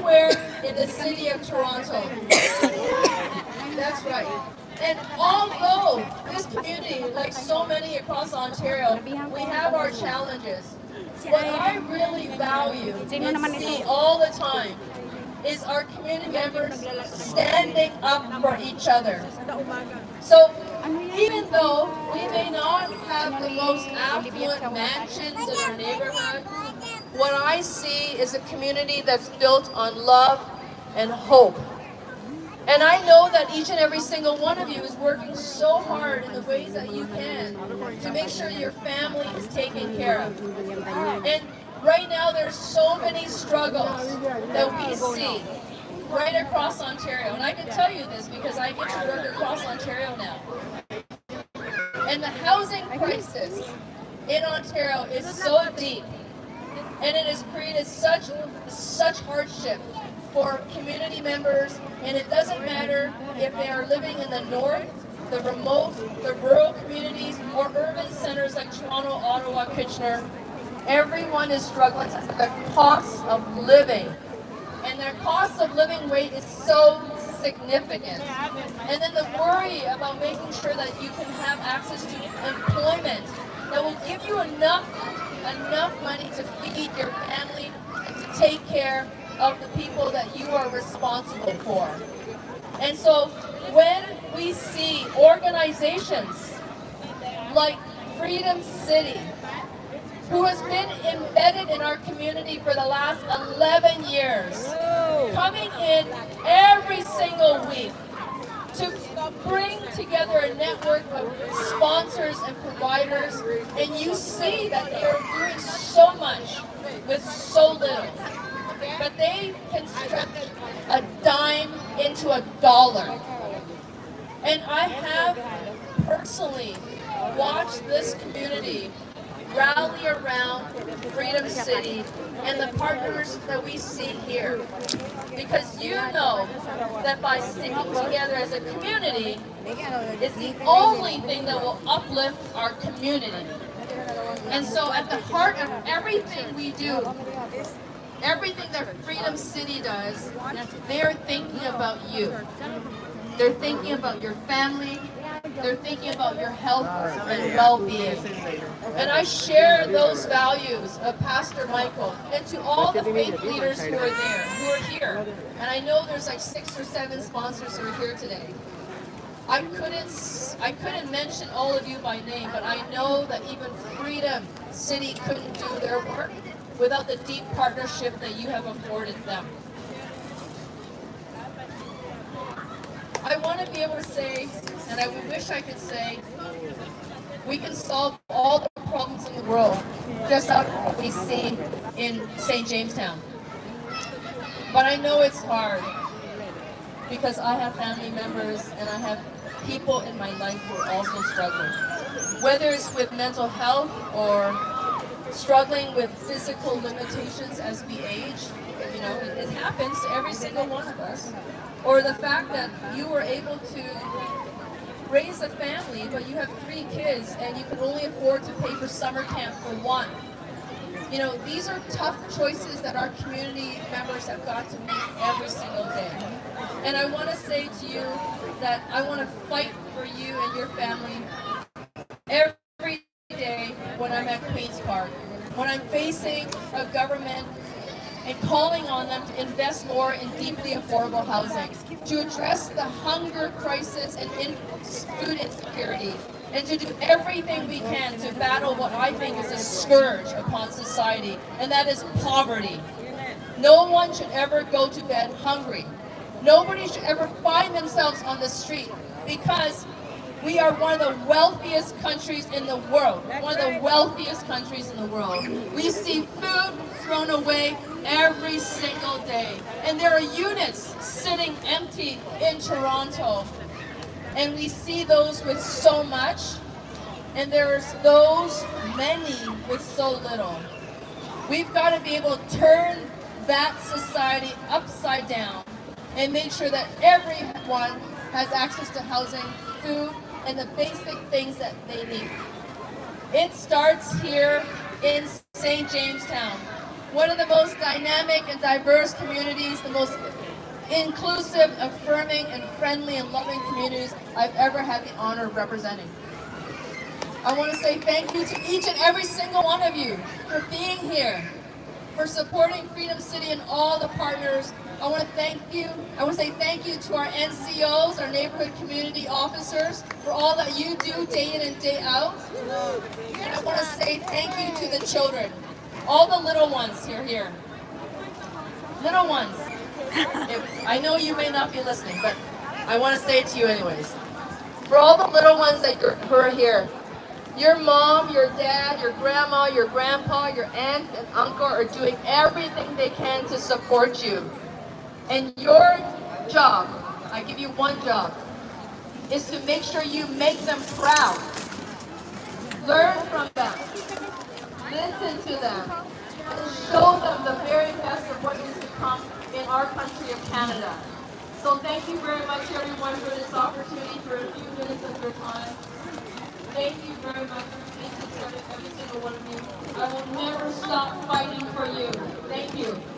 anywhere in the city of Toronto. That's right. And although this community, like so many across Ontario, we have our challenges, what I really value and see all the time is our community members standing up for each other. So even though we may not have the most affluent mansions in our neighborhood, what I see is a community that's built on love and hope. And I know that each and every single one of you is working so hard in the ways that you can to make sure your family is taken care of. And right now there's so many struggles that we see right across Ontario. And I can tell you this because I get to work across Ontario now. And the housing crisis in Ontario is so deep, and it has created such hardship for community members, and it doesn't matter if they are living in the north, the remote, the rural communities, or urban centers like Toronto, Ottawa, Kitchener. Everyone is struggling with the cost of living, and their cost of living rate is so significant. And then the worry about making sure that you can have access to employment that will give you enough money to feed your family and to take care of the people that you are responsible for. And so when we see organizations like Freedom City, who has been embedded in our community for the last 11 years, coming in every single week to bring together a network of sponsors and providers, and you see that they are doing so much with so little. But they can stretch a dime into a dollar. And I have personally watched this community rally around Freedom City and the partners that we see here. Because you know that by sticking together as a community is the only thing that will uplift our community. And so at the heart of everything we do, everything that Freedom City does, they're thinking about you. They're thinking about your family. They're thinking about your health and well-being. And I share those values of Pastor Michael, and to all the faith leaders who are there, who are here. And I know there's like 6 or 7 sponsors who are here today. I couldn't mention all of you by name, but I know that even Freedom City couldn't do their work without the deep partnership that you have afforded them. I want to be able to say, and I wish I could say, we can solve all the problems in the world just out of what we see in St. Jamestown. But I know it's hard because I have family members and I have people in my life who are also struggling. Whether it's with mental health or struggling with physical limitations as we age, you know, it happens to every single one of us. Or the fact that you were able to raise a family, but you have 3 kids and you can only afford to pay for summer camp for 1. You know, these are tough choices that our community members have got to make every single day. And I want to say to you that I want to fight for you and your family every day when I'm at Queen's Park, when I'm facing a government and calling on them to invest more in deeply affordable housing, to address the hunger crisis and food insecurity, and to do everything we can to battle what I think is a scourge upon society, and that is poverty. No one should ever go to bed hungry. Nobody should ever find themselves on the street, because we are one of the wealthiest countries in the world. One of the wealthiest countries in the world. We see food thrown away every single day. And there are units sitting empty in Toronto. And we see those with so much. And there's those, many, with so little. We've got to be able to turn that society upside down and make sure that everyone has access to housing, food, and the basic things that they need. It starts here in St. Jamestown, one of the most dynamic and diverse communities, the most inclusive, affirming, and friendly and loving communities I've ever had the honor of representing. I want to say thank you to each and every single one of you for being here, for supporting Freedom City and all the partners. I want to thank you. I want to say thank you to our NCOs, our neighborhood community officers, for all that you do day in and day out. And I want to say thank you to the children, all the little ones here. Little ones. I know you may not be listening, but I want to say it to you anyways. For all the little ones who are here, your mom, your dad, your grandma, your grandpa, your aunts and uncle are doing everything they can to support you. And your job, I give you one job, is to make sure you make them proud. Learn from them. Listen to them. And show them the very best of what is to come in our country of Canada. So thank you very much everyone for this opportunity, for a few minutes of your time. Thank you very much. Thank you to every single one of you. I will never stop fighting for you. Thank you.